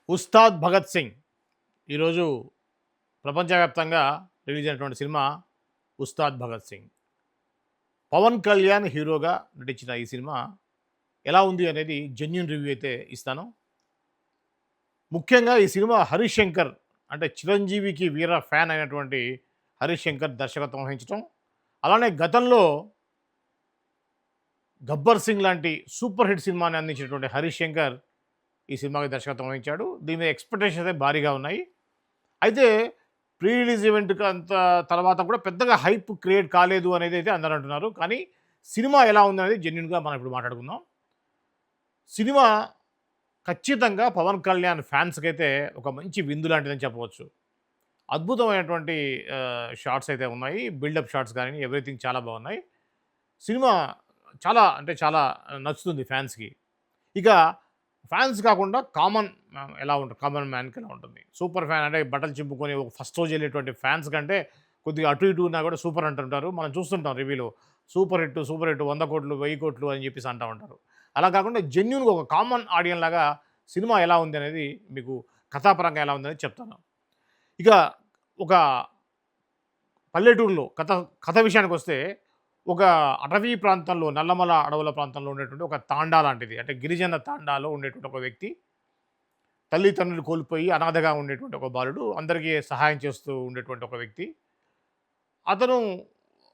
ఉస్తాద్ భగత్ సింగ్ ఈరోజు ప్రపంచవ్యాప్తంగా రిలీజ్ అయినటువంటి సినిమా ఉస్తాద్ భగత్ సింగ్. పవన్ కళ్యాణ్ హీరోగా నటించిన ఈ సినిమా ఎలా ఉంది అనేది జెన్యూన్ రివ్యూ అయితే ఇస్తాను. ముఖ్యంగా ఈ సినిమా హరీష్ శంకర్ అంటే చిరంజీవికి వీర ఫ్యాన్ అయినటువంటి హరీష్ శంకర్ దర్శకత్వం వహించటం, అలానే గతంలో గబ్బర్ సింగ్ లాంటి సూపర్ హిట్ సినిమాని అందించినటువంటి హరీష్ శంకర్ ఈ సినిమాకి దర్శకత్వం వహించాడు. దీని మీద ఎక్స్‌పెక్టేషన్స్ అయితే భారీగా ఉన్నాయి. అయితే ప్రీ రిలీజ్ ఈవెంట్‌కి అంత తర్వాత కూడా పెద్దగా హైప్ క్రియేట్ కాలేదు అనేదైతే అందరూ అంటున్నారు. కానీ సినిమా ఎలా ఉందనేది జెన్యూన్‌గా మనం ఇప్పుడు మాట్లాడుకుందాం. సినిమా ఖచ్చితంగా పవన్ కళ్యాణ్ ఫ్యాన్స్‌కైతే ఒక మంచి విందు లాంటిదని చెప్పవచ్చు. అద్భుతమైనటువంటి షాట్స్ అయితే ఉన్నాయి. బిల్డప్ షాట్స్ గాని ఎవ్రీథింగ్ చాలా బాగున్నాయి. సినిమా చాలా అంటే చాలా నచ్చుతుంది ఫ్యాన్స్‌కి. ఇక ఫ్యాన్స్ కాకుండా ఎలా ఉంటుంది, కామన్ మ్యాన్‌కి ఎలా ఉంటుంది. సూపర్ ఫ్యాన్ అంటే బట్టలు చింపుకొని ఒక ఫస్ట్ రోజు ఎళ్ళేటువంటి ఫ్యాన్స్ కంటే కొద్దిగా అటు ఇటు ఉన్నా కూడా సూపర్ అంటుంటారు. మనం చూస్తుంటాం రివ్యూలో. సూపర్ హిట్, సూపర్ హిట్ 100,00,00,000, 1000,00,00,000 అని చెప్పేసి అంటా ఉంటారు. అలా కాకుండా జెన్యూన్‌గా ఒక కామన్ ఆడియన్ లాగా సినిమా ఎలా ఉంది అనేది మీకు కథాపరంగా ఎలా ఉందనేది చెప్తాను. ఇక ఒక పల్లెటూరులో కథ విషయానికొస్తే ఒక అటవీ ప్రాంతంలో నల్లమల అడవుల ప్రాంతంలో ఉండేటువంటి ఒక తాండా లాంటిది. అంటే గిరిజన తాండాలో ఉండేటువంటి ఒక వ్యక్తి. తల్లిదండ్రులు కోల్పోయి అనాథగా ఉండేటువంటి ఒక బాలుడు. అందరికీ సహాయం చేస్తూ ఉండేటువంటి ఒక వ్యక్తి. అతను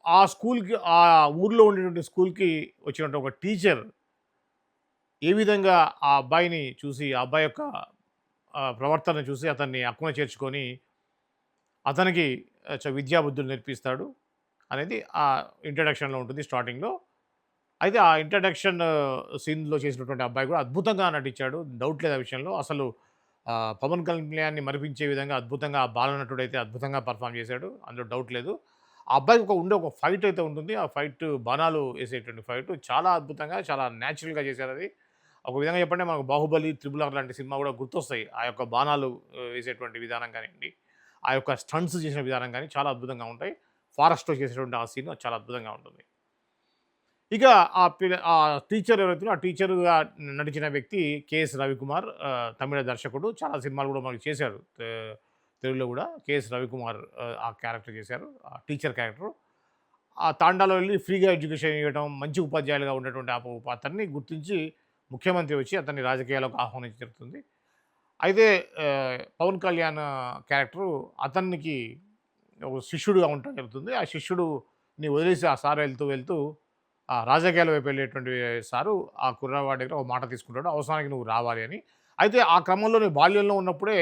ఆ ఊర్లో ఉండేటువంటి స్కూల్‌కి వచ్చినటువంటి ఒక టీచర్ ఏ విధంగా ఆ అబ్బాయిని చూసి, ఆ అబ్బాయి యొక్క ప్రవర్తన చూసి అతన్ని అక్కున చేర్చుకొని అతనికి విద్యా బుద్ధులు నేర్పిస్తాడు అనేది ఆ ఇంట్రడక్షన్‌లో ఉంటుంది స్టార్టింగ్‌లో. అయితే ఆ ఇంట్రడక్షన్ సీన్‌లో చేసినటువంటి అబ్బాయి కూడా అద్భుతంగా నటించాడు. డౌట్ లేదు ఆ విషయంలో. అసలు పవన్ కళ్యాణ్‌ని మరిపించే విధంగా అద్భుతంగా ఆ బాలనటుడైతే అద్భుతంగా పెర్ఫార్మ్ చేశాడు. అందులో డౌట్ లేదు. ఆ అబ్బాయికి ఒక ఫైట్ అయితే ఉంటుంది. ఆ ఫైట్ బాణాలు ఏసేటువంటి ఫైట్ చాలా అద్భుతంగా, చాలా న్యాచురల్‌గా చేశారది. ఒక విధంగా చెప్పంటే మనకు 'బాహుబలి', 'త్రిబుల్ ఆర్' లాంటి సినిమా కూడా గుర్తొస్తాయి. ఆ యొక్క బాణాలు వేసేటువంటి విధానం కానియండి, ఆ యొక్క స్టంట్స్ చేసిన విధానం గాని చాలా అద్భుతంగా ఉంటాయి. ఫారెస్ట్‌లో చేసేటువంటి ఆ సీన్ చాలా అద్భుతంగా ఉంటుంది. ఇక ఆ టీచర్ ఎవరైతే ఉన్నారో, ఆ టీచర్‌గా నటించిన వ్యక్తి 'కెఎస్ రవికుమార్' తమిళ దర్శకుడు. చాలా సినిమాలు కూడా మనకు చేశారు. తెలుగులో కూడా 'కెఎస్ రవికుమార్' ఆ క్యారెక్టర్ చేశారు. ఆ టీచర్ క్యారెక్టర్. ఆ తాండాలో వెళ్లి ఫ్రీగా ఎడ్యుకేషన్ ఇవ్వడం, మంచి ఉపాధ్యాయులుగా ఉన్నటువంటి అతన్ని గుర్తించి ముఖ్యమంత్రి వచ్చి అతన్ని రాజకీయాల్లోకి ఆహ్వానించడం జరుగుతుంది. అయితే పవన్ కళ్యాణ్ క్యారెక్టరు అతనికి ఒక శిష్యుడుగా ఉండటం జరుగుతుంది. ఆ శిష్యుడుని వదిలేసి ఆ సార్ వెళ్తూ ఆ రాజకీయాల వైపు వెళ్ళేటువంటి సారు ఆ కుర్రవాడి దగ్గర ఒక మాట తీసుకుంటాడు. అవసరానికి నువ్వు రావాలి అని. అయితే ఆ క్రమంలో నీ బాల్యంలో ఉన్నప్పుడే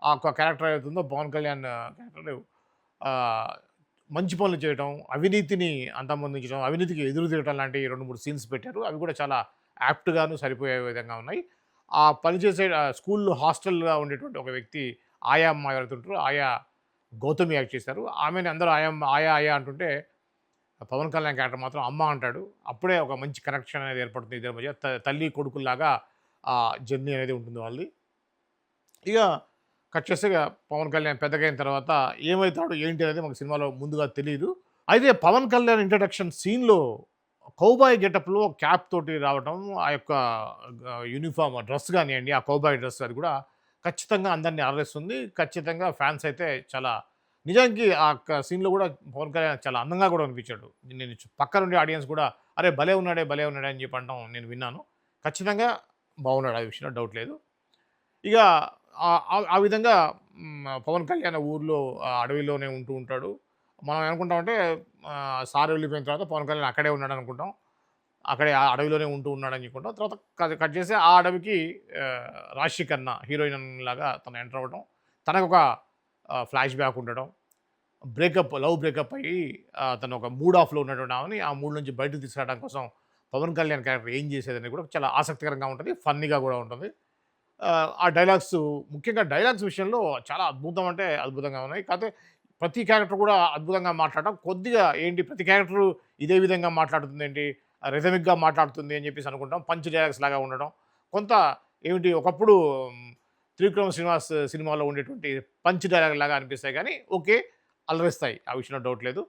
ఆ యొక్క క్యారెక్టర్ ఏదైతుందో పవన్ కళ్యాణ్ క్యారెక్టర్ ఆహ్, మంచి పనులు చేయటం, అవినీతిని అంతమొందించడం, అవినీతికి ఎదురు తిరగటం లాంటి 2, 3 సీన్స్ పెట్టారు. అవి కూడా చాలా యాప్ట్‌గాను సరిపోయే విధంగా ఉన్నాయి. ఆ పనిచేసే స్కూల్‌లో హాస్టల్‌గా ఉండేటువంటి ఒక వ్యక్తి ఆయా అమ్మ ఎవరైతే ఉంటారో ఆయా గౌతమి యాక్ట్ చేశారు. ఆమెని అందరూ ఆయా ఆయా అంటుంటే పవన్ కళ్యాణ్ క్యారెక్టర్ మాత్రం అమ్మ అంటాడు. అప్పుడే ఒక మంచి కనెక్షన్ అనేది ఏర్పడుతుంది ఇద్దరి మధ్య. తల్లి కొడుకుల్లాగా ఆ జర్నీ అనేది ఉంటుంది వాళ్ళది. ఇక కట్ చేస్తే ఇగ పవన్ కళ్యాణ్ పెద్దగయిన తర్వాత ఏమైతాడు, ఏంటి అనేది మనకు సినిమాలో ముందుగా తెలీదు. అయితే పవన్ కళ్యాణ్ ఇంట్రడక్షన్ సీన్‌లో కౌబాయ్ గెటప్‌లో క్యాప్ తోటి రావటం, ఆ యొక్క యూనిఫార్మ్ డ్రెస్ గానియండి, ఆ కౌబాయ్ డ్రెస్ అది కూడా ఖచ్చితంగా అందరిని అలరిస్తుంది. ఖచ్చితంగా ఫ్యాన్స్ అయితే చాలా నిజానికి ఆ సీన్‌లో కూడా పవన్ కళ్యాణ్ చాలా అందంగా కూడా అనిపించాడు. నేను పక్కనుండి ఆడియన్స్ కూడా "అరే! భలే ఉన్నాడే" అని చెప్పి అనడం నేను విన్నాను. ఖచ్చితంగా బాగున్నాడు. ఆ విషయంలో డౌట్ లేదు. ఇక ఆ విధంగా పవన్ కళ్యాణ్ ఊర్లో అడవిలోనే ఉంటూ ఉంటాడు. మనం ఏమనుకుంటామంటే సార్ వెళ్ళిపోయిన తర్వాత పవన్ కళ్యాణ్ అక్కడే ఉన్నాడనుకుంటాం. అక్కడే ఆ అడవిలోనే ఉంటూ ఉన్నాడని చెప్పుకుంటాం. తర్వాత కట్ చేసి ఆ అడవికి రాశి ఖన్నా హీరోయిన్ లాగా తను ఎంటర్ అవ్వడం. తనకొక ఫ్లాష్ బ్యాక్ ఉండడం. లవ్ బ్రేకప్ అయ్యి తను ఒక మూడ్ ఆఫ్‌లో ఉన్నటువంటి ఆమెని ఆ మూడ్ నుంచి బయటకు తీసుకురావడం కోసం పవన్ కళ్యాణ్ క్యారెక్టర్ ఏం చేసేదని కూడా చాలా ఆసక్తికరంగా ఉంటది. ఫన్నీగా కూడా ఉంటుంది. ఆ డైలాగ్స్ ముఖ్యంగా డైలాగ్స్ విషయంలో చాలా అద్భుతం అంటే అద్భుతంగా ఉన్నాయి. కాకపోతే ప్రతి క్యారెక్టర్ కూడా అద్భుతంగా మాట్లాడడం. కొద్దిగా ఏంటి ప్రతి క్యారెక్టరు ఇదే విధంగా మాట్లాడుతుందేంటి, రిథమిక్‌గా మాట్లాడుతుంది అని చెప్పేసి అనుకుంటాం. పంచ్ డైలాగ్స్ లాగా ఉండడం. కొంత ఏమిటి ఒకప్పుడు 'త్రివిక్రమ్ శ్రీనివాస్' సినిమాలో ఉండేటువంటి పంచ్ డైలాగ్ లాగా అనిపిస్తాయి గానీ ఓకే. అలరిస్తాయి. ఆ విషయంలో డౌట్ లేదు.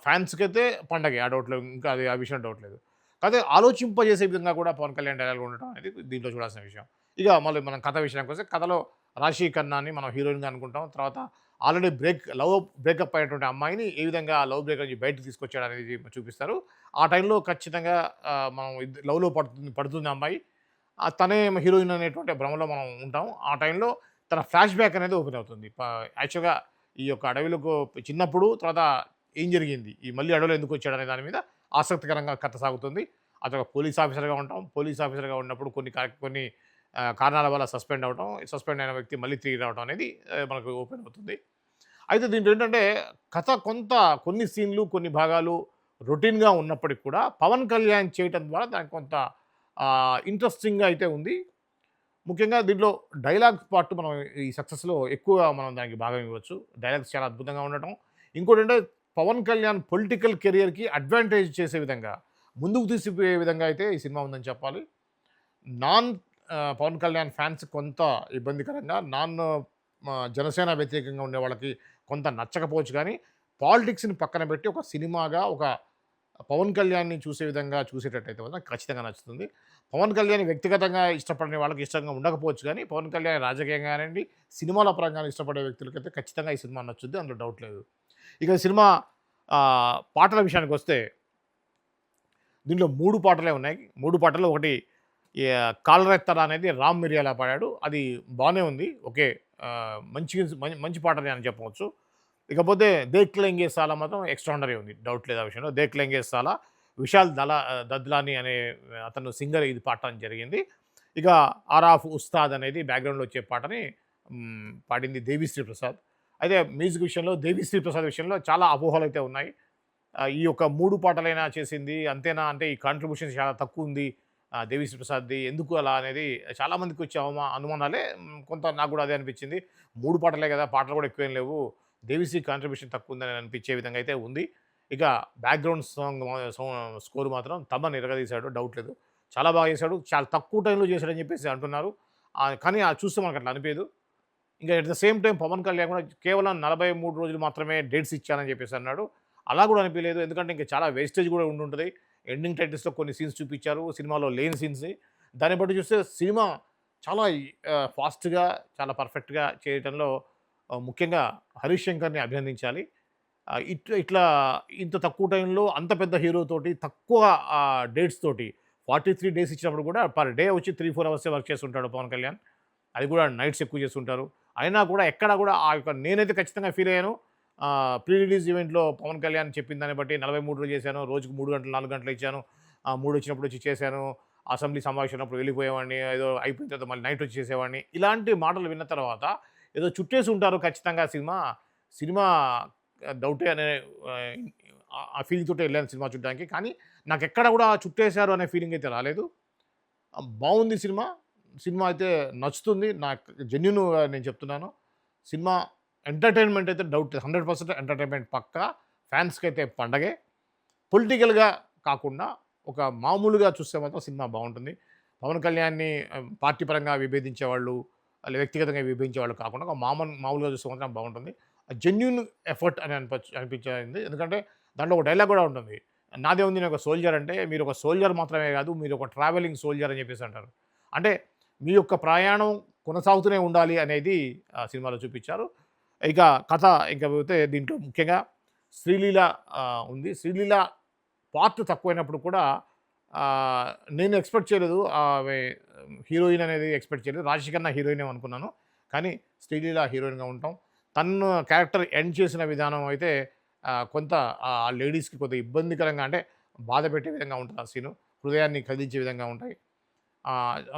ఫ్యాన్స్‌కైతే పండగే. ఆ డౌట్ లేదు. ఇంకా అది ఆ విషయంలో డౌట్ లేదు. కాకపోతే ఆలోచింపజేసే విధంగా కూడా పవన్ కళ్యాణ్ డైలాగులు ఉండటం అనేది దీంట్లో చూడాల్సిన విషయం. ఇక మళ్ళీ మనం కథ విషయానికి వస్తే కథలో రాశి ఖన్నాని మనం హీరోయిన్‌గా అనుకుంటాం. తర్వాత ఆల్రెడీ బ్రేకప్ అయినటువంటి అమ్మాయిని ఏ విధంగా ఆ లవ్ బ్రేక్ నుంచి బయటకి తీసుకొచ్చాడనేది చూపిస్తారు. ఆ టైంలో ఖచ్చితంగా మనం లవ్‌లో పడుతుంది ఆ అమ్మాయి. తనే హీరోయిన్ అనేటువంటి భ్రమలో మనం ఉంటాం. ఆ టైంలో తన ఫ్లాష్ బ్యాక్ అనేది ఓపెన్ అవుతుంది. యాక్చువల్‌గా ఈ యొక్క అడవిలకు చిన్నప్పుడు తర్వాత ఏం జరిగింది? ఈ మళ్ళీ అడవిలో ఎందుకొచ్చాడనే దాని మీద ఆసక్తికరంగా కథ సాగుతుంది. అతను పోలీస్ ఆఫీసర్‌గా ఉంటాం. పోలీస్ ఆఫీసర్‌గా ఉన్నప్పుడు కొన్ని కారణాల వల్ల సస్పెండ్ అయిన వ్యక్తి మళ్ళీ తిరిగి రావడం అనేది మనకు ఓపెన్ అవుతుంది. అయితే దీంట్లో ఏంటంటే కథ కొన్ని సీన్‌లు, కొన్ని భాగాలు రొటీన్‌గా ఉన్నప్పటికి కూడా పవన్ కళ్యాణ్ చేయటం ద్వారా దానికి కొంత ఇంట్రెస్టింగ్‌గా అయితే ఉంది. ముఖ్యంగా దీంట్లో డైలాగ్స్ పార్ట్ మనం ఈ సక్సెస్‌లో ఎక్కువ మనం దానికి భాగం ఇవ్వచ్చు. డైలాగ్స్ చాలా అద్భుతంగా ఉండటం. ఇంకోటంటే పవన్ కళ్యాణ్ పొలిటికల్ కెరియర్‌కి అడ్వాంటేజ్ చేసే విధంగా, ముందుకు తీసిపోయే విధంగా అయితే ఈ సినిమా ఉందని చెప్పాలి. నాన్ పవన్ కళ్యాణ్ ఫ్యాన్స్ కొంత ఇబ్బందికరంగా, జనసేన వ్యతిరేకంగా ఉండే వాళ్ళకి కొంత నచ్చకపోవచ్చు గానీ, పాలిటిక్స్‌ని పక్కన పెట్టి ఒక సినిమాగా పవన్ కళ్యాణ్‌ని చూసే విధంగా చూసేటట్టయితే మాత్రం ఖచ్చితంగా నచ్చుతుంది. పవన్ కళ్యాణ్ వ్యక్తిగతంగా ఇష్టపడని వాళ్ళకి ఇష్టంగా ఉండకపోవచ్చు గానీ, పవన్ కళ్యాణ్ రాజకీయంగా గానియండి, సినిమాల పరంగా ఇష్టపడే వ్యక్తులకైతే ఖచ్చితంగా ఈ సినిమా నచ్చుద్ది. అందులో డౌట్ లేదు. ఇక సినిమా పాటల విషయానికొస్తే దీంట్లో 3 పాటలే ఉన్నాయి. 3 పాటల్లో ఒకటి 'కాలరెత్తర' అనేది రామ్ మిరియాల పాడాడు. అది బానే ఉంది. ఓకే. మంచి పాటనే అని చెప్పవచ్చు. ఇకపోతే 'దేఖ్ లెంగే సాలా' మాత్రం ఎక్స్ట్రార్డినరీ ఉంది. డౌట్ లేదు ఆ విషయంలో. 'దేఖ్ లెంగే సాలా' విశాల్ దద్లాని అనే అతను సింగర్ ఇది పాడటం జరిగింది. ఇక 'ఆరాఫ్ ఉస్తాద్' అనేది బ్యాక్‌గ్రౌండ్‌లో వచ్చే పాటని పాడింది దేవిశ్రీ ప్రసాద్. అయితే మ్యూజిక్ విషయంలో దేవిశ్రీ ప్రసాద్ విషయంలో చాలా అపోహలైతే ఉన్నాయి. ఈ యొక్క 3 పాటలైనా చేసింది అంతేనా? అంటే ఈ కాంట్రిబ్యూషన్ చాలా తక్కువుంది. దేవిశ్రీ ప్రసాద్‌ది ఎందుకు అలా అనేది చాలామందికి వచ్చే అనుమానాలే. కొంత నాకు గూడా అదే అనిపించింది. 3 పాటలే గదా! పాటలు గూడా ఎక్కువేం లేవు. దేవిశ్రీ కాంట్రిబ్యూషన్ తక్కువుందని అనిపించే విధంగా అయితే ఉంది. ఇక బ్యాక్‌గ్రౌండ్ స్కోర్ మాత్రం తమన్ ఇరగదీశాడు. డౌట్ లేదు. చాలా బాగా చేశాడు. చాలా తక్కువ టైంలో చేశాడని చెప్పేసి అంటున్నారు. కానీ అది చూస్తే మనకు అట్లా అనిపియదు. ఇంకా at the same time Pawan Kalyan కూడా కేవలం 43 రోజులు మాత్రమే డేట్స్ ఇచ్చానని చెప్పేసి అన్నాడు. అలా కూడా అనిపియలేదు. ఎందుకంటే ఇంకా చాలా వేస్టేజ్ కూడా ఉండుంటది. ఎండింగ్ టైటిల్స్‌లో కొన్ని సీన్స్ చూపిచ్చారు. సినిమాలో లేని సీన్స్‌ని. దాన్ని బట్టి చూస్తే సినిమా చాలా ఫాస్ట్‌గా, చాలా పర్ఫెక్ట్‌గా చేయటంలో ముఖ్యంగా 'హరీష్ శంకర్‌ని' అభినందించాలి. ఇట్లా ఇంత తక్కువ టైంలో అంత పెద్ద హీరోతోటి తక్కువ డేట్స్ తోటి 43 డేస్ ఇచ్చినప్పుడు కూడా పర్ డే వచ్చి 3, 4 అవర్సే వర్క్ చేస్తుంటాడు పవన్ కళ్యాణ్. అది కూడా నైట్స్ ఎక్కువ చేస్తుంటారు. అయినా కూడా ఎక్కడ కూడా ఆ యొక్క నేనైతే ఖచ్చితంగా ఫీల్ అయ్యాను. ప్రీ రిలీజ్ ఈవెంట్‌లో పవన్ కళ్యాణ్ చెప్పిన దాన్ని బట్టి 43 చేశాను. రోజుకు 3 గంటలు, 4 గంటలు ఇచ్చాను. 3 వచ్చినప్పుడు వచ్చి చేశాను. అసెంబ్లీ సమావేశం ఉన్నప్పుడు వెళ్ళిపోయేవాడిని. ఏదో అయిపోయిన తర్వాత మళ్ళీ నైట్ వచ్చి చేసేవాడిని. ఇలాంటి మాటలు విన్న తర్వాత ఏదో చుట్టేసి ఉంటారు ఖచ్చితంగా సినిమా డౌటే అనే ఆహ్, ఆ ఫీలింగ్ తోటే ఎళ్ళాను సినిమా చూడడానికి. కానీ నాకెక్కడ కూడా చుట్టేసారు అనే ఫీలింగ్ అయితే రాలేదు. బావుంది సినిమా. సినిమా అయితే నచ్చుతుంది. నాకు జెన్యూన్‌గా నేను చెప్తున్నాను. సినిమా ఎంటర్‌టైన్‌మెంట్ అయితే డౌట్ లేదు. 100% ఎంటర్‌టైన్‌మెంట్ పక్కా. ఫ్యాన్స్‌కైతే పండగే. పొలిటికల్‌గా కాకుండా ఒక మామూలుగా చూస్తే మాత్రం సినిమా బావుంటుంది. పవన్ కళ్యాణ్‌ని పార్టీ పరంగా విభేదించేవాళ్ళు, వ్యక్తిగతంగా విభేదించేవాళ్ళు కాకుండా ఒక మామూలుగా చూస్తే మాత్రం బావుంటుంది. జెన్యూన్ ఎఫర్ట్ అని అనిపించింది. ఎందుకంటే దాంట్లో ఒక డైలాగ్ కూడా ఉంటుంది. నాదేముంది నేనొక సోల్జర్ అంటే మీరొక సోల్జర్ మాత్రమే కాదు మీరొక ట్రావెలింగ్ సోల్జర్ అని చెప్పేసి అంటారు. అంటే మీ యొక్క ప్రయాణం కొనసాగుతూనే ఉండాలి అనేది సినిమాలో చూపిచ్చారు. ఇక కథ పోతే దీంట్లో ముఖ్యంగా శ్రీలీల ఉంది. శ్రీలీల పార్ట్ తక్కువైనప్పుడు కూడా నేను ఎక్స్‌పెక్ట్ చేయలేదు. ఆమె హీరోయిన్ అనేది ఎక్స్‌పెక్ట్ చేయలేదు. రాశి ఖన్నా హీరోయినేమో అనుకున్నాను. కానీ శ్రీలీల హీరోయిన్‌గా ఉండటం, తను క్యారెక్టర్ ఎండ్ చేసిన విధానం అయితే కొంత లేడీస్‌కి కొద్దిగా ఇబ్బందికరంగా అంటే బాధ పెట్టే విధంగా ఉంటది ఆ సీను. హృదయాన్ని కదిలించే విధంగా ఉంటాయి.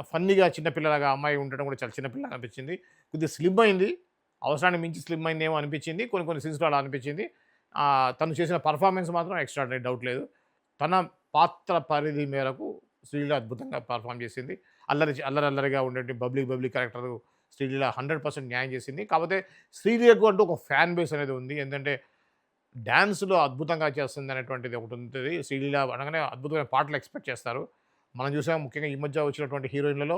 ఫన్నీగా చిన్న పిల్లలాగా అమ్మాయి ఉండటం కూడా చాలా చిన్న పిల్లలాగా అనిపించింది. కొద్దిగా స్లిమ్ అయింది. అవసరానికి మించి స్లిమ్ అయిందేమో అనిపించింది. కొన్ని సీన్స్‌లో అలా అనిపించింది. తను చేసిన పెర్ఫార్మన్స్ మాత్రం ఎక్స్ట్రార్డినరీ డౌట్ లేదు. తన పాత్ర పరిధి మేరకు శ్రీలీల అద్భుతంగా పెర్ఫార్మ్ చేసింది. అల్లరిగా ఉండేటి బబ్లీ క్యారెక్టర్ శ్రీలీల 100% న్యాయం చేసింది. కాకపోతే శ్రీలీలకు అంటూ ఒక ఫ్యాన్ బేస్ అనేది ఉంది. ఏంటంటే డాన్స్‌లో అద్భుతంగా చేస్తుంది అనేటువంటిది ఒకటి ఉంటది. శ్రీలీల అనగానే అద్భుతమైన పాటలు ఎక్స్‌పెక్ట్ చేస్తారు. మనం చూసాం ముఖ్యంగా ఈ మధ్య వచ్చినటువంటి హీరోయిన్‌లలో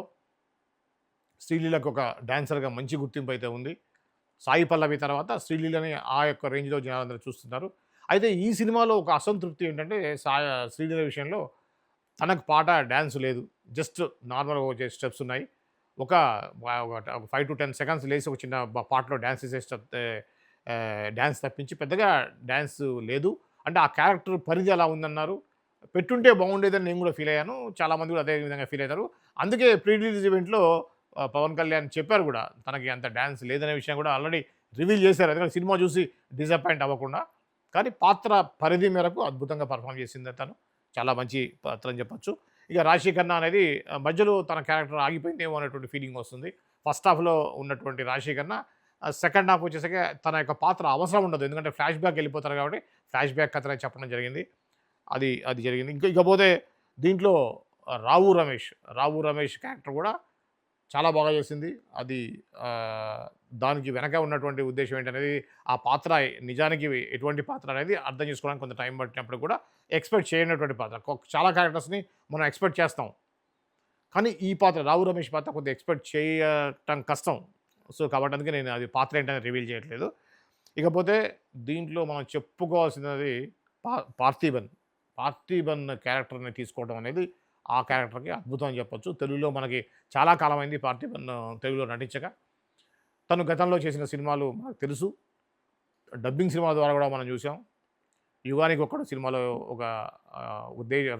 శ్రీలీలకు ఒక డాన్సర్‌గా మంచి గుర్తింపు అయితే ఉంది. సాయి పల్లవి తర్వాత శ్రీలీలని ఆ యొక్క రేంజ్‌లో జనాలందరూ చూస్తున్నారు. అయితే ఈ సినిమాలో ఒక అసంతృప్తి ఏంటంటే శ్రీలీల విషయంలో తనకు పాట, డాన్స్ లేదు. జస్ట్ నార్మల్‌గా వచ్చే స్టెప్స్ ఉన్నాయి. ఒక 5-10 సెకండ్స్ లేసి ఒక చిన్న పాటలో డాన్స్ డాన్స్ తప్పించి పెద్దగా డాన్స్ లేదు. అంటే ఆ క్యారెక్టర్ పరిధి అలా ఉందన్నారు. పెట్టుంటే బాగుండేదని నేను కూడా ఫీల్ అయ్యాను. చాలామంది కూడా అదే విధంగా ఫీల్ అయ్యారు. అందుకే ప్రీ రిలీజ్ ఈవెంట్‌లో పవన్ కళ్యాణ్ చెప్పారు కూడా. తనకి అంత డాన్స్ లేదనే విషయం కూడా ఆల్రెడీ రివీల్ చేశారు. ఎందుకంటే సినిమా చూసి డిసప్పాయింట్ అవ్వకుండా. కానీ పాత్ర పరిధి మేరకు అద్భుతంగా పెర్ఫార్మ్ చేసింది తను. చాలా మంచి పాత్ర అని చెప్పొచ్చు. ఇక రాశి ఖన్నా అనేది మధ్యలో తన క్యారెక్టర్ ఆగిపోయిందేమో అనేటువంటి ఫీలింగ్ వస్తుంది. ఫస్ట్ హాఫ్‌లో ఉన్నటువంటి రాశి ఖన్నా సెకండ్ హాఫ్ వచ్చేసరికి తన యొక్క పాత్ర అవసరం ఉండదు. ఎందుకంటే ఫ్లాష్ బ్యాక్ వెళ్ళిపోతారు కాబట్టి ఫ్లాష్ బ్యాక్ కథనే చెప్పడం జరిగింది. అది జరిగింది. ఇకపోతే దీంట్లో రావు రమేష్ క్యారెక్టర్ కూడా చాలా బాగా చేసింది. అది దానికి వెనక ఉన్నటువంటి ఉద్దేశ్యం ఏంటనేది, ఆ పాత్ర నిజానికి ఎటువంటి పాత్ర అనేది అర్థం చేసుకోవడానికి కొంత టైం పట్టినప్పుడు కూడా ఎక్స్‌పెక్ట్ చేయనటువంటి పాత్ర. చాలా క్యారెక్టర్స్‌ని మనం ఎక్స్‌పెక్ట్ చేస్తాం. కానీ ఈ పాత్ర రావు రమేష్ పాత్ర కొద్దిగా ఎక్స్‌పెక్ట్ చేయటం కష్టం. సో, కాబట్టి అందుకే నేను అది పాత్ర ఏంటనేది రివీల్ చేయట్లేదు. ఇకపోతే దీంట్లో మనం చెప్పుకోవాల్సినది పా పార్థిబన్. పార్థిబన్ క్యారెక్టర్‌ని తీసుకోవడం అనేది ఆ క్యారెక్టర్‌కి అద్భుతం అని చెప్పొచ్చు. తెలుగులో మనకి చాలా కాలమైంది పార్థిబన్ తెలుగులో నటించక. తను గతంలో చేసిన సినిమాలు మనకు తెలుసు. డబ్బింగ్ సినిమా ద్వారా కూడా మనం చూసాం. 'యుగానికి ఒక్కడు' సినిమాలో ఒక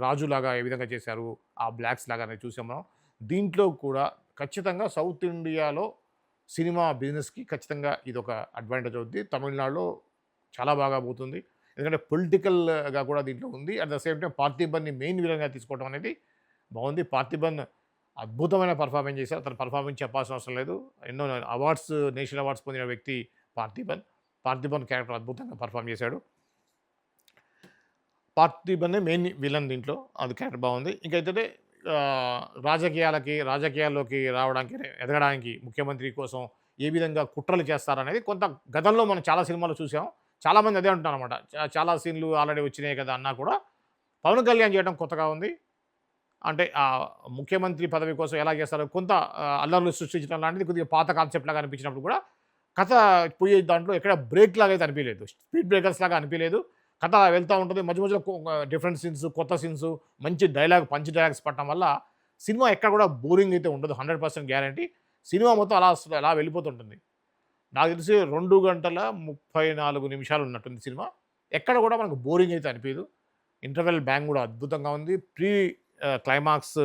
రాజులాగా ఏ విధంగా చేశారు, ఆ బ్లాక్స్ లాగా అనేది చూసాం మనం. దీంట్లో కూడా ఖచ్చితంగా సౌత్ ఇండియాలో సినిమా బిజినెస్‌కి ఖచ్చితంగా ఇదొక అడ్వాంటేజ్ అవుద్ది. తమిళనాడులో చాలా బాగా పోతుంది. ఎందుకంటే పొలిటికల్‌గా కూడా దీంట్లో ఉంది. అట్ ద సేమ్ టైమ్ పార్థిబన్‌ని మెయిన్ విలన్‌గా తీసుకోవడం అనేది బాగుంది. పార్థిబన్ అద్భుతమైన పెర్ఫార్మెన్స్ చేశారు. తన పెర్ఫార్మెన్స్ చెప్పాల్సిన అవసరం లేదు. ఎన్నో నేషనల్ అవార్డ్స్ పొందిన వ్యక్తి పార్థిబన్. పార్థిబన్ క్యారెక్టర్ అద్భుతంగా పెర్ఫార్మ్ చేశాడు. పార్థిబనే మెయిన్ విలన్ దీంట్లో. అది క్యారెక్టర్ బాగుంది. ఇంకైతే రాజకీయాల్లోకి రావడానికి, ఎదగడానికి ముఖ్యమంత్రి కోసం ఏ విధంగా కుట్రలు చేస్తారనేది కొంత గతంలో మనం చాలా సినిమాలు చూసాం. చాలామంది అదే అంటున్నారనమాట. చాలా సీన్‌లు ఆల్రెడీ వచ్చినాయి కదా అన్నా కూడా పవన్ కళ్యాణ్ చేయడం కొత్తగా ఉంది. అంటే ముఖ్యమంత్రి పదవి కోసం ఎలా చేస్తారో కొంత అల్లర్లు సృష్టించడం లాంటిది కొద్దిగా పాత కాన్సెప్ట్ లాగా అనిపించినప్పుడు కూడా కథ పోయే దాంట్లో ఎక్కడ బ్రేక్ లాగా అయితే అనిపియలేదు. స్పీడ్ బ్రేకర్స్ లాగా అనిపియలేదు. కథ వెళ్తా ఉంటది. మధ్య మధ్యలో డిఫరెంట్ సీన్స్, కొత్త సీన్స్, మంచి పంచ్ డైలాగ్స్ పడటం వల్ల సినిమా ఎక్కడ కూడా బోరింగ్ అయితే ఉండదు. 100% గ్యారంటీ. సినిమా మొత్తం అలా వెళ్ళిపోతుంటుంది. నాకు తెలిసి 2 గంటల 34 నిమిషాలు ఉన్నట్టుంది సినిమా. ఎక్కడ కూడా మనకు బోరింగ్ అయితే అనిపియదు. ఇంటర్వెల్ బ్యాంగ్ కూడా అద్భుతంగా ఉంది. క్లైమాక్స్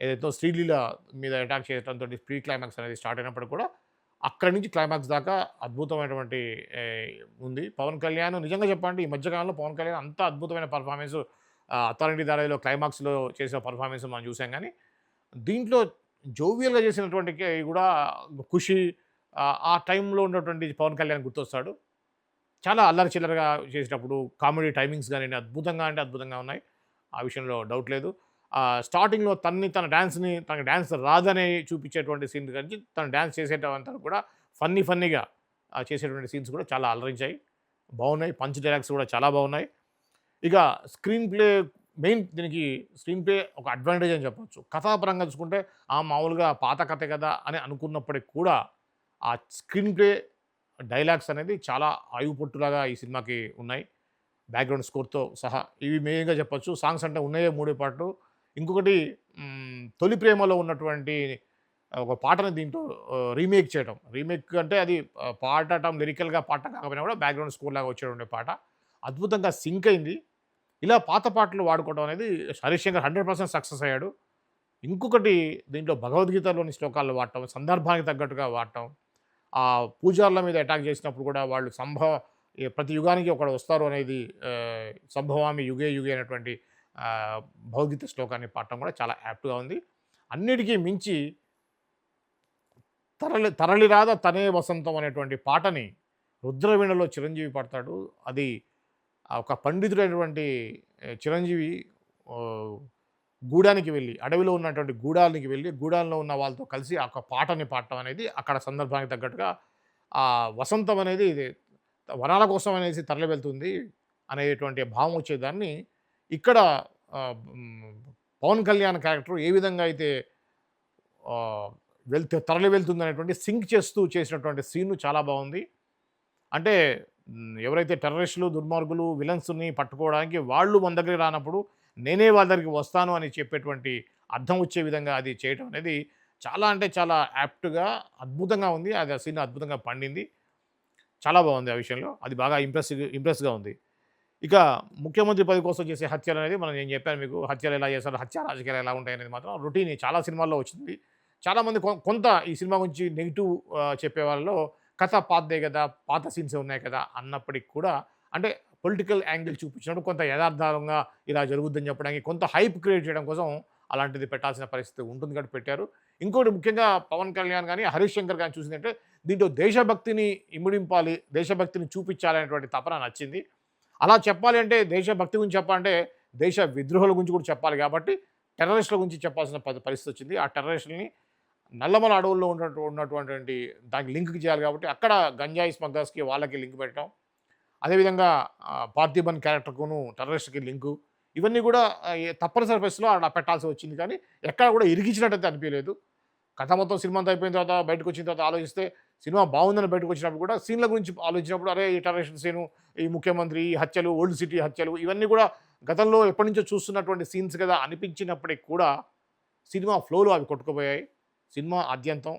ఏదైతే శ్రీలీల మీద అటాక్ చేయడంతోటి క్లైమాక్స్ అనేది స్టార్ట్ అయినప్పుడు కూడా అక్కడి నుంచి క్లైమాక్స్ దాకా అద్భుతమైనటువంటి ఉంది. పవన్ కళ్యాణ్ నిజంగా చెప్పాలంటే ఈ మధ్య కాలంలో పవన్ కళ్యాణ్ అంత అద్భుతమైన పెర్ఫార్మెన్స్ 'అథారిటీ' ధారావిలో క్లైమాక్స్‌లో చేసిన పెర్ఫార్మెన్స్ మనం చూసాం గానీ, దీంట్లో జోవియల్‌గా చేసినటువంటి కూడా 'ఖుషి' ఆ టైంలో ఉన్నటువంటి పవన్ కళ్యాణ్ గుర్తొస్తాడు. చాలా అల్లరి చిల్లరగా చేసేటప్పుడు కామెడీ టైమింగ్స్ గానియండి అంటే అద్భుతంగా ఉన్నాయి. ఆ విషయంలో డౌట్ లేదు. స్టార్టింగ్‌లో తనకి డాన్స్ రాదని చూపించేటువంటి సీన్ నుంచి తను డాన్స్ చేసేటంతా కూడా ఫన్నీగా చేసేటువంటి సీన్స్ కూడా చాలా అలరించాయి. బాగున్నాయి. పంచ్ డైలాగ్స్ కూడా చాలా బాగున్నాయి. ఇక దీనికి స్క్రీన్ ప్లే ఒక అడ్వాంటేజ్ అని చెప్పొచ్చు. కథాపరంగా చూసుకుంటే మామూలుగా పాత కథే కదా అని అనుకున్నప్పటికి కూడా ఆ స్క్రీన్ ప్లే డైలాగ్స్ అనేది చాలా ఆయువుపట్టులాగా ఈ సినిమాకి ఉన్నాయి. బ్యాక్‌గ్రౌండ్ స్కోర్‌తో సహా. ఇవి మెయిన్‌గా చెప్పొచ్చు. సాంగ్స్ అంటే ఉన్నాయే 3 పాటలు. ఇంకొకటి 'తొలి ప్రేమలో' ఉన్నటువంటి ఒక పాటని దీంట్లో రీమేక్ చేయడం. రీమేక్ అంటే అది లిరికల్‌గా పాడటం కాకపోయినా కూడా బ్యాక్‌గ్రౌండ్ స్కోర్ లాగా వచ్చేటువంటి పాట. అద్భుతంగా సింక్ అయింది. ఇలా పాత పాటలు వాడుకోవడం అనేది హరీష్ శంకర్ 100% సక్సెస్ అయ్యాడు. ఇంకొకటి దీంట్లో భగవద్గీతలోని శ్లోకాలు వాడటం, సందర్భానికి తగ్గట్టుగా వాడటం, పూజారుల మీద అటాక్ చేసినప్పుడు కూడా వాళ్ళు ప్రతి యుగానికి ఒకడు వస్తారు అనేది సంభవామి యుగే యుగే అనేటువంటి భగవద్గీత శ్లోకాన్ని పాడటం కూడా చాలా యాప్ట్‌గా ఉంది. అన్నిటికీ మించి తరలిరాద తనే వసంతం అనేటువంటి పాటని రుద్రవీణలో చిరంజీవి పాడతాడు. అది ఒక పండితుడైనటువంటి చిరంజీవి గూడానికి వెళ్ళి, అడవిలో ఉన్నటువంటి గూడాల్లో ఉన్న వాళ్ళతో కలిసి ఆ ఒక పాటని పాడటం అనేది అక్కడ సందర్భానికి తగ్గట్టుగా వసంతం అనేది వనాల కోసం అనేసి తరలి వెళ్తుంది అనేటువంటి భావం వచ్చేదాన్ని ఇక్కడ పవన్ కళ్యాణ్ క్యారెక్టర్ ఏ విధంగా అయితే తరలి వెళ్తుందనేటువంటి సింక్ చేస్తూ చేసినటువంటి సీన్ చాలా బాగుంది. అంటే ఎవరైతే టెర్రరిస్టులు, దుర్మార్గులు, విలన్స్‌ని పట్టుకోవడానికి వాళ్ళు మన దగ్గరికి రానప్పుడు నేనే వాళ్ళ దగ్గరికి వస్తాను అని చెప్పేటువంటి అర్థం వచ్చే విధంగా అది చేయటం అనేది చాలా అంటే చాలా యాప్ట్‌గా అద్భుతంగా ఉంది. అది ఆ సీన్ అద్భుతంగా పండింది. చాలా బాగుంది ఆ విషయంలో. అది బాగా ఇంప్రెస్‌గా ఉంది. ఇక ముఖ్యమంత్రి పదవి కోసం చేసే హత్యలనేది నేను చెప్పాను మీకు. హత్యలు ఎలా చేస్తారు, హత్యా రాజకీయాలు ఎలా ఉంటాయనేది మాత్రం రొటీన్ చాలా సినిమాల్లో వచ్చింది. చాలామంది కొంత ఈ సినిమా గురించి నెగెటివ్ చెప్పే వాళ్ళలో కథ పాతదే గదా! పాత సీన్సే ఉన్నాయి కదా! అన్నప్పటికి కూడా అంటే పొలిటికల్ యాంగిల్ చూపించినప్పుడు కొంత యదార్థంగా ఇలా జరుగుద్దని చెప్పడానికి కొంత హైప్ క్రియేట్ చేయడం కోసం అలాంటిది పెట్టాల్సిన పరిస్థితి ఉంటుంది కాబట్టి పెట్టారు. ఇంకోటి ముఖ్యంగా పవన్ కళ్యాణ్ గాని, హరీష్ శంకర్ గాని చూసిందంటే దీంట్లో దేశభక్తిని ఇమిడింపాలి, దేశభక్తిని చూపించాలి అనేటువంటి తపన నచ్చింది. అలా చెప్పాలి అంటే దేశభక్తి గురించి చెప్పాలంటే దేశ విద్రోహుల గురించి కూడా చెప్పాలి కాబట్టి టెర్రరిస్టుల గురించి చెప్పాల్సిన పరిస్థితి వచ్చింది. ఆ టెర్రరిస్టులని నల్లమల అడవుల్లో ఉన్నటువంటి దానికి లింక్ చేయాలి కాబట్టి అక్కడ గంజాయి స్మగ్లర్స్‌కి వాళ్ళకి లింక్ పెట్టడం. అదేవిధంగా పార్థిబన్ క్యారెక్టర్‌కును టెర్రరిస్ట్‌కి లింకు. ఇవన్నీ కూడా తప్పనిసరి పరిస్థితిలో అలా పెట్టాల్సి వచ్చింది కానీ ఎక్కడ కూడా ఇరికించినట్టయితే అనిపియలేదు. కథ మొత్తం సినిమా అంతా అయిపోయిన తర్వాత బయటకొచ్చిన తర్వాత ఆలోచిస్తే సినిమా బాగుందని బయటకొచ్చినప్పుడు కూడా సీన్‌ల గురించి ఆలోచించినప్పుడు అరే! ఈ టెర్రరిస్ట్ సీను, ఈ ముఖ్యమంత్రి, ఈ హత్యలు, ఓల్డ్ సిటీ హత్యలు ఇవన్నీ కూడా గతంలో ఎప్పటినుంచో చూస్తున్నటువంటి సీన్స్ కదా అనిపించినప్పటికి కూడా సినిమా ఫ్లోలో అవి కొట్టుకుపోయాయి. సినిమా ఆద్యంతం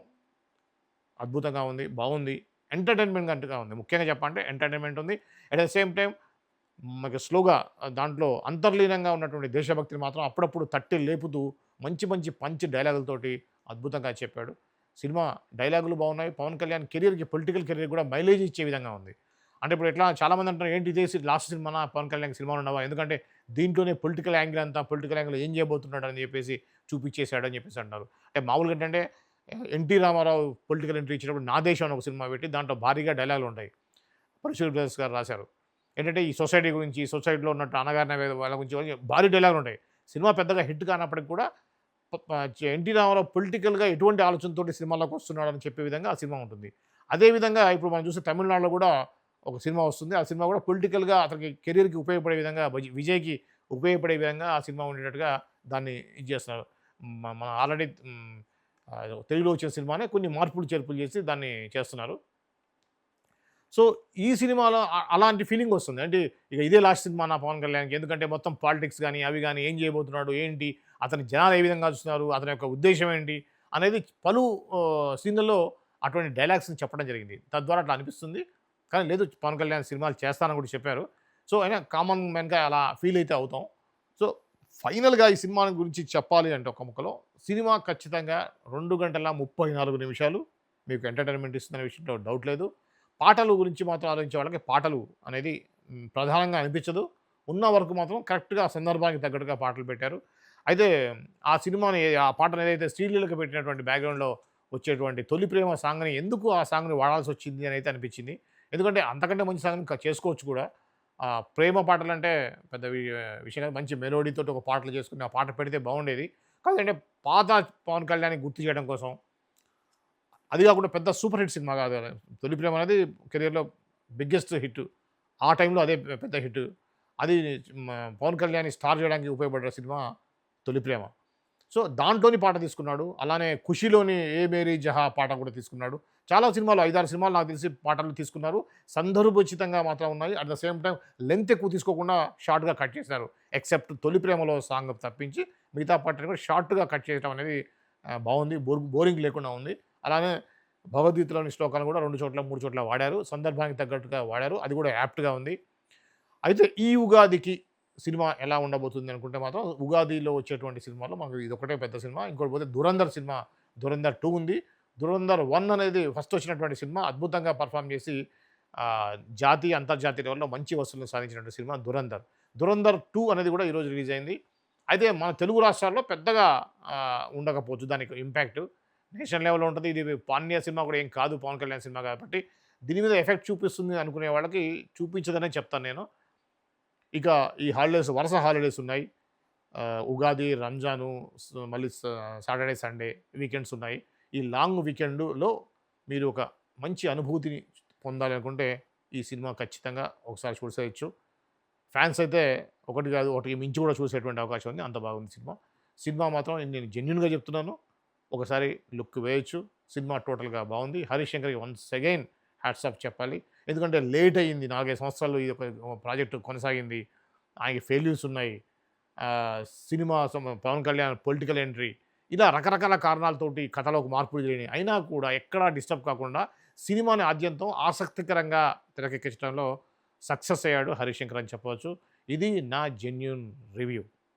అద్భుతంగా ఉంది. బాగుంది. ఎంటర్‌టైన్‌మెంట్ గంటగా ఉంది. ముఖ్యంగా చెప్పాలంటే ఎంటర్‌టైన్‌మెంట్ ఉంది. అట్ ద సేమ్ టైమ్ మనకి స్లోగా దాంట్లో అంతర్లీనంగా ఉన్నటువంటి దేశభక్తిని మాత్రం అప్పుడప్పుడు తట్టి లేపుతూ మంచి మంచి పంచ్ డైలాగులతోటి అద్భుతంగా చెప్పాడు. సినిమా డైలాగులు బాగున్నాయి. పవన్ కళ్యాణ్ కెరియర్‌కి పొలిటికల్ కెరియర్ కూడా మైలేజ్ ఇచ్చే విధంగా ఉంది. అంటే ఇప్పుడు ఎట్లా చాలామంది అంటారు ఏంటి ఇదే లాస్ట్ సినిమానా పవన్ కళ్యాణ్ సినిమాలు ఉండవా? ఎందుకంటే దీంట్లోనే పొలిటికల్ యాంగిల్ అంతా పొలిటికల్ యాంగిల్ ఏం చేయబోతున్నాడు అని చెప్పేసి చూపించేసాడు అని చెప్పేసి అంటారు. అంటే మామూలుగా ఏంటంటే ఎన్టీ రామారావు పొలిటికల్ ఎంట్రీ ఇచ్చినప్పుడు 'నా దేశం' అని ఒక సినిమా పెట్టి దాంట్లో భారీగా డైలాగులు ఉంటాయి. పరశురామ్ బ్రదర్స్ గారు రాశారు. ఏంటంటే ఈ సొసైటీ గురించి, ఈ సొసైటీలో ఉన్నట్టు అణగారిన వాళ్ళ గురించి భారీ డైలాగులు ఉంటాయి. సినిమా పెద్దగా హిట్ కానప్పటికి కూడా ప ప ఎన్టీ రామారావు పొలిటికల్‌గా ఎటువంటి ఆలోచనతోటి సినిమాలోకి వస్తున్నాడని చెప్పే విధంగా ఆ సినిమా ఉంటుంది. అదే విధంగా ఇప్పుడు మనం చూస్తే తమిళనాడులో కూడా ఒక సినిమా వస్తుంది. ఆ సినిమా కూడా పొలిటికల్‌గా అతనికి కెరియర్‌కి ఉపయోగపడే విధంగా విజయ్‌కి ఉపయోగపడే విధంగా ఆ సినిమా ఉండేటట్టుగా దాన్ని ఇది చేస్తున్నారు. మన ఆల్రెడీ తెలుగులో వచ్చిన సినిమానే కొన్ని మార్పులు, చేర్పులు చేసి దాన్ని చేస్తున్నారు. సో, ఈ సినిమాలో అలాంటి ఫీలింగొస్తుంది. అంటే ఇక ఇదే లాస్ట్ సినిమా నా పవన్ కళ్యాణ్‌కి. ఎందుకంటే మొత్తం పాలిటిక్స్ గాని, అవి గాని ఏం చేయబోతున్నాడు? ఏంటి? అతని జనాలు ఏ విధంగా చూస్తున్నారు? అతని యొక్క ఉద్దేశ్యం ఏంటి? అనేది పలు సీన్‌లలో అటువంటి డైలాగ్స్‌ని చెప్పడం జరిగింది. తద్వారా అట్లా అనిపిస్తుంది. కానీ లేదు పవన్ కళ్యాణ్ సినిమాలు చేస్తానని కూడా చెప్పారు. సో, అయినా కామన్ మ్యాన్‌గా అలా ఫీల్ అయితే అవుతాం. సో, ఫైనల్‌గా ఈ సినిమా గురించి చెప్పాలి అంటే ఒక ముక్కలో సినిమా ఖచ్చితంగా 2 గంటల 34 నిమిషాలు మీకు ఎంటర్‌టైన్‌మెంట్ ఇస్తుందనే విషయంలో డౌట్ లేదు. పాటలు గురించి మాత్రం ఆలోచించే వాళ్ళకి పాటలు అనేది ప్రధానంగా అనిపించదు. ఉన్న వరకు మాత్రం కరెక్ట్‌గా సందర్భానికి తగ్గట్టుగా పాటలు పెట్టారు. అయితే ఆ సినిమాని ఆ పాటను ఏదైతే శ్రీలీలకి పెట్టినటువంటి బ్యాక్‌గ్రౌండ్‌లో వచ్చేటువంటి 'తొలి ప్రేమ' సాంగ్‌ని ఎందుకు ఆ సాంగ్‌ని వాడాల్సొచ్చింది అని అయితే అనిపించింది. ఎందుకంటే అంతకంటే మంచి సాంగ్‌ని ఇంకా చేసుకోవచ్చు కూడా. ప్రేమ పాటలంటే పెద్ద విషయం కాదు. మంచి మెలోడీతోటి ఒక పాటలు చేసుకొని ఆ పాట పెడితే బాగుండేది. కాదంటే పాత పవన్ కళ్యాణ్‌ని గుర్తు చేయడం కోసం అది కాకుండా పెద్ద సూపర్ హిట్ సినిమా కాదు అది. 'తొలి ప్రేమ' అనేది కెరియర్‌లో బిగ్గెస్ట్ హిట్. ఆ టైంలో అదే పెద్ద హిట్. అది మ పవన్ కళ్యాణ్‌ని స్టార్ చేయడానికి ఉపయోగపడ్డ సినిమా 'తొలి ప్రేమ'. సో, దాంట్లోని పాట తీసుకున్నాడు. అలానే 'ఖుషీలోని ఏ మేరీ జహా' పాట కూడా తీసుకున్నాడు. చాలా సినిమాలు 5, 6 సినిమాలు నాకు తెలిసి పాటలు తీసుకున్నారు. సందర్భోచితంగా మాత్రం ఉన్నాయి. At the same time length ఎక్కువ తీసుకోకుండా షార్ట్‌గా కట్ చేశారు. ఎక్సెప్ట్ 'తొలి ప్రేమలో' సాంగ్ తప్పించి మిగతా పాటలు కూడా షార్ట్‌గా కట్ చేయడం అనేది బావుంది. బోరింగ్ లేకుండా ఉంది. అలానే భగవద్గీతలోని శ్లోకాలను కూడా 2 చోట్ల, 3 చోట్ల వాడారు. సందర్భానికి తగ్గట్టుగా వాడారు. అది కూడా యాప్ట్‌గా ఉంది. అయితే ఈ ఉగాదికి సినిమా ఎలా ఉండబోతుంది అనుకుంటే మాత్రం ఉగాదిలో వచ్చేటువంటి సినిమాలో మనకు ఇదొక్కటే పెద్ద సినిమా. ఇంకోటి పోతే 'ధురంధర్' సినిమా 'ధురంధర్ 2' ఉంది. 'ధురంధర్ 1' అనేది ఫస్ట్ వచ్చినటువంటి సినిమా అద్భుతంగా పెర్ఫార్మ్ చేసి జాతీయ, అంతర్జాతీయ లెవెల్‌లో మంచి వసూళ్లు సాధించినటువంటి సినిమా 'ధురంధర్'. 'ధురంధర్ 2' అనేది కూడా ఈరోజు రిలీజ్ అయింది. అయితే మన తెలుగు రాష్ట్రాల్లో పెద్దగా ఉండకపోవచ్చు దానికి ఇంపాక్ట్. నేషనల్ లెవెల్‌లో ఉంటది. ఇది పాన్ ఇండియా సినిమా కూడా ఏం కాదు పవన్ కళ్యాణ్ సినిమా కాబట్టి దీని మీద ఎఫెక్ట్ చూపిస్తుంది అనుకునే వాళ్ళకి చూపించదనే చెప్తాను నేను. ఇక ఈ హాలిడేస్ వరుస హాలిడేస్ ఉన్నాయి. ఉగాది, రంజాను, మళ్ళీ సాటర్‌డే, సండే వీకెండ్స్ ఉన్నాయి. ఈ లాంగ్ వీకెండ్‌లో మీరు ఒక మంచి అనుభూతిని పొందాలనుకుంటే ఈ సినిమా ఖచ్చితంగా ఒకసారి చూసేయొచ్చు. ఫ్యాన్స్ అయితే ఒకటి కాదు, ఒకటికి మించి కూడా చూసేటువంటి అవకాశం ఉంది. అంత బాగుంది సినిమా. సినిమా మాత్రం నేను జెన్యూన్‌గా చెప్తున్నాను. ఒకసారి లుక్ వేయొచ్చు. సినిమా టోటల్‌గా బాగుంది. హరీష్ శంకర్‌కి వన్స్ అగైన్ హ్యాట్స్ ఆఫ్ చెప్పాలి. ఎందుకంటే లేట్ అయింది. 4, 5 సంవత్సరాలు ఈ యొక్క ప్రాజెక్ట్ కొనసాగింది. ఆయనకి ఫెయిల్యూర్స్ ఉన్నాయి. Cinema Pawan Kalyan political entry ఇలా రకరకాల కారణాలతోటి కథలోకి మార్పులు జరిగినాయి. అయినా కూడా ఎక్కడా డిస్టర్బ్ కాకుండా సినిమాని ఆద్యంతం ఆసక్తికరంగా తెరకెక్కించడంలో సక్సెస్ అయ్యాడు హరీష్ శంకర్ అని చెప్పవచ్చు. ఇది నా జెన్యూన్ రివ్యూ.